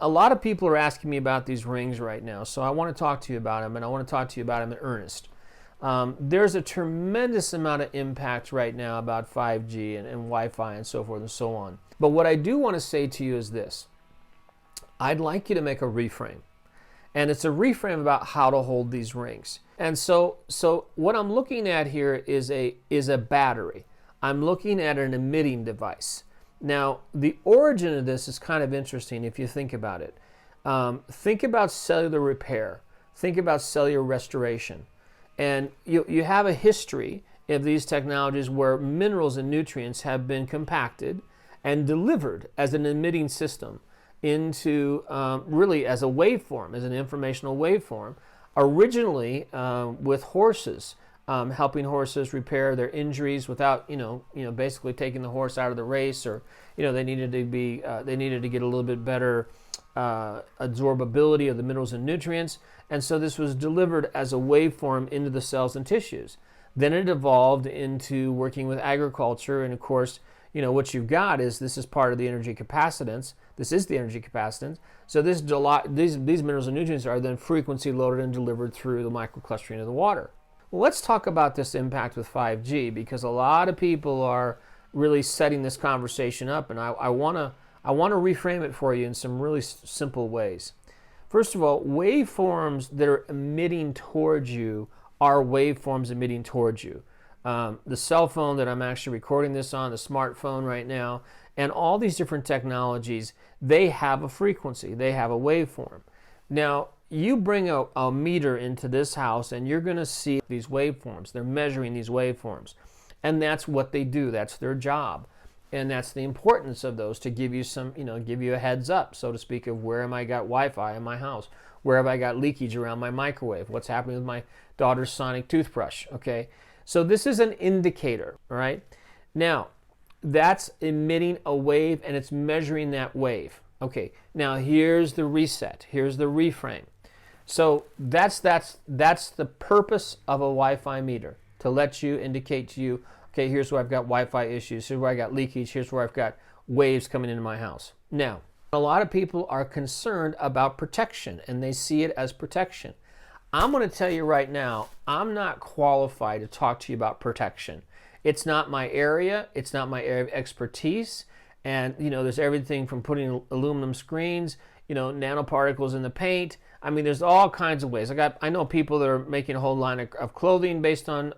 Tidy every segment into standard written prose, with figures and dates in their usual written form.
a lot of people are asking me about these rings right now, so I want to talk to you about them, and I want to talk to you about them in earnest. There's a tremendous amount of impact right now about 5G and Wi-Fi and so forth and so on. But what I do want to say to you is this. I'd like you to make a reframe. And it's a reframe about how to hold these rings. And so what I'm looking at here is a battery. I'm looking at an emitting device. Now, the origin of this is kind of interesting if you think about it. Think about cellular repair. Think about cellular restoration. And you have a history of these technologies where minerals and nutrients have been compacted and delivered as an emitting system into really as a waveform, as an informational waveform, originally with horses, helping horses repair their injuries without, basically taking the horse out of the race, or, they needed to get a little bit better absorbability of the minerals and nutrients, and so this was delivered as a waveform into the cells and tissues. Then it evolved into working with agriculture, and of course, what you've got is this is part of the energy capacitance. This is the energy capacitance. So these minerals and nutrients are then frequency loaded and delivered through the microclustering of the water. Well, let's talk about this impact with 5G, because a lot of people are really setting this conversation up, and I want to reframe it for you in some really simple ways. First of all, waveforms that are emitting towards you are waveforms emitting towards you. The cell phone that I'm actually recording this on, the smartphone right now, and all these different technologies, they have a frequency, they have a waveform. Now, you bring a meter into this house and you're going to see these waveforms. They're measuring these waveforms. And that's what they do. That's their job. And that's the importance of those, to give you give you a heads up, so to speak, of where am I got Wi-Fi in my house? Where have I got leakage around my microwave? What's happening with my daughter's sonic toothbrush? Okay. So this is an indicator, all right? Now, that's emitting a wave and it's measuring that wave. Okay, now here's the reset. Here's the reframe. So that's the purpose of a Wi-Fi meter, to let you indicate to you, okay, here's where I've got Wi-Fi issues, here's where I got leakage, here's where I've got waves coming into my house. Now, a lot of people are concerned about protection, and they see it as protection. I'm going to tell you right now, I'm not qualified to talk to you about protection. It's not my area. It's not my area of expertise. And, there's everything from putting aluminum screens, nanoparticles in the paint. I mean, there's all kinds of ways. I know people that are making a whole line of clothing based on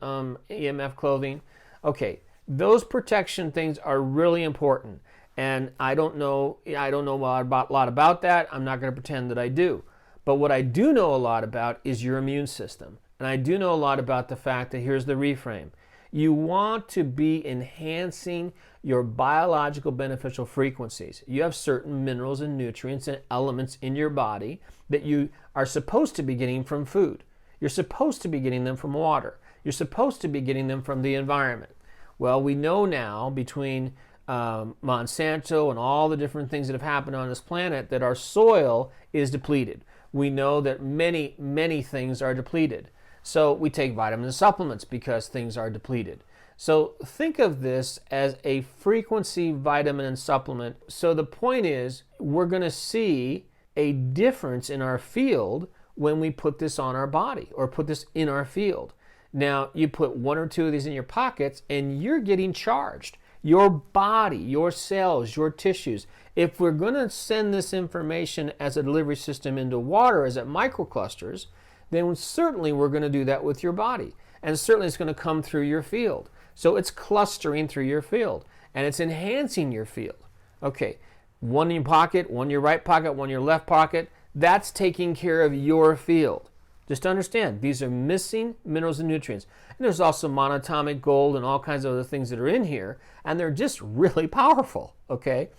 EMF clothing. Okay, those protection things are really important. And I don't know a lot about that. I'm not going to pretend that I do. But what I do know a lot about is your immune system. And I do know a lot about the fact that here's the reframe. You want to be enhancing your biological beneficial frequencies. You have certain minerals and nutrients and elements in your body that you are supposed to be getting from food. You're supposed to be getting them from water. You're supposed to be getting them from the environment. Well, we know now, between Monsanto and all the different things that have happened on this planet, that our soil is depleted. We know that many, many things are depleted. So we take vitamin supplements because things are depleted. So think of this as a frequency vitamin and supplement. So the point is, we're going to see a difference in our field when we put this on our body, or put this in our field. Now, you put one or two of these in your pockets and you're getting charged. Your body, your cells, your tissues. If we're going to send this information as a delivery system into water, as at microclusters, then certainly we're going to do that with your body. And certainly it's going to come through your field. So it's clustering through your field, and it's enhancing your field. Okay, one in your pocket, one in your right pocket, one in your left pocket. That's taking care of your field. Just understand, these are missing minerals and nutrients. And there's also monatomic gold and all kinds of other things that are in here, and they're just really powerful, okay?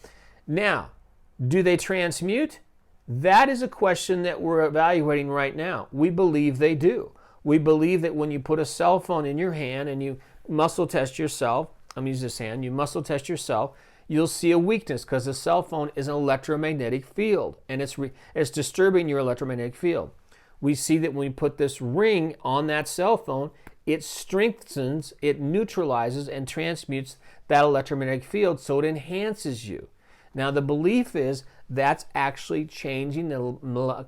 Now, do they transmute? That is a question that we're evaluating right now. We believe they do. We believe that when you put a cell phone in your hand and you muscle test yourself, I'm going to use this hand, you muscle test yourself, you'll see a weakness, because the cell phone is an electromagnetic field, and it's disturbing your electromagnetic field. We see that when we put this ring on that cell phone, it strengthens, it neutralizes, and transmutes that electromagnetic field, so it enhances you. Now, the belief is that's actually changing the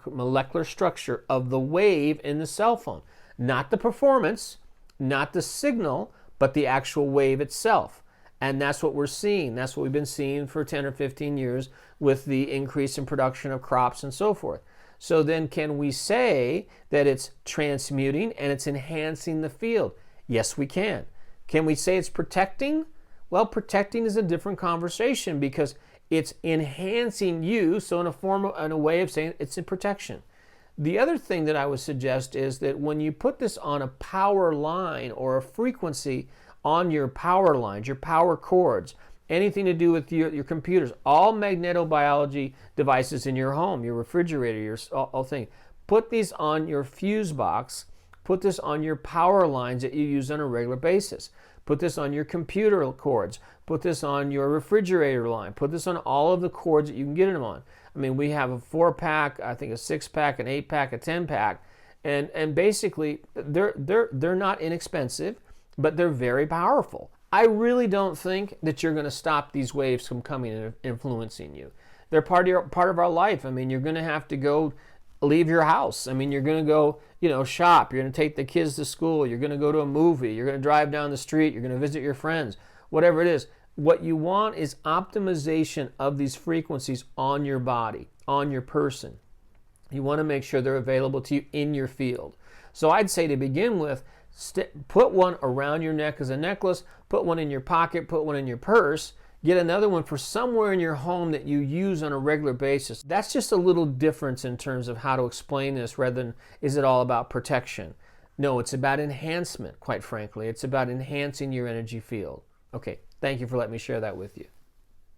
molecular structure of the wave in the cell phone. Not the performance, not the signal, but the actual wave itself. And that's what we're seeing. That's what we've been seeing for 10 or 15 years with the increase in production of crops and so forth. So then can we say that it's transmuting and it's enhancing the field? Yes, we can. Can we say it's protecting? Well, protecting is a different conversation because it's enhancing you, so in a way of saying it's in protection. The other thing that I would suggest is that when you put this on a power line or a frequency on your power lines, your power cords, anything to do with your computers, all magnetobiology devices in your home, your refrigerator, your all thing, put these on your fuse box, put this on your power lines that you use on a regular basis. Put this on your computer cords. Put this on your refrigerator line. Put this on all of the cords that you can get them on. I mean, we have a 4-pack, I think a 6-pack, an 8-pack, a 10-pack, and basically they're not inexpensive, but they're very powerful. I really don't think that you're going to stop these waves from coming and influencing you. They're part of our life. I mean, you're going to have to go leave your house. I mean, you're going to go, shop. You're going to take the kids to school. You're going to go to a movie. You're going to drive down the street. You're going to visit your friends. Whatever it is. What you want is optimization of these frequencies on your body, on your person. You want to make sure they're available to you in your field. So I'd say to begin with, put one around your neck as a necklace, put one in your pocket, put one in your purse, get another one for somewhere in your home that you use on a regular basis. That's just a little difference in terms of how to explain this rather than is it all about protection. No, it's about enhancement, quite frankly. It's about enhancing your energy field. Okay, thank you for letting me share that with you.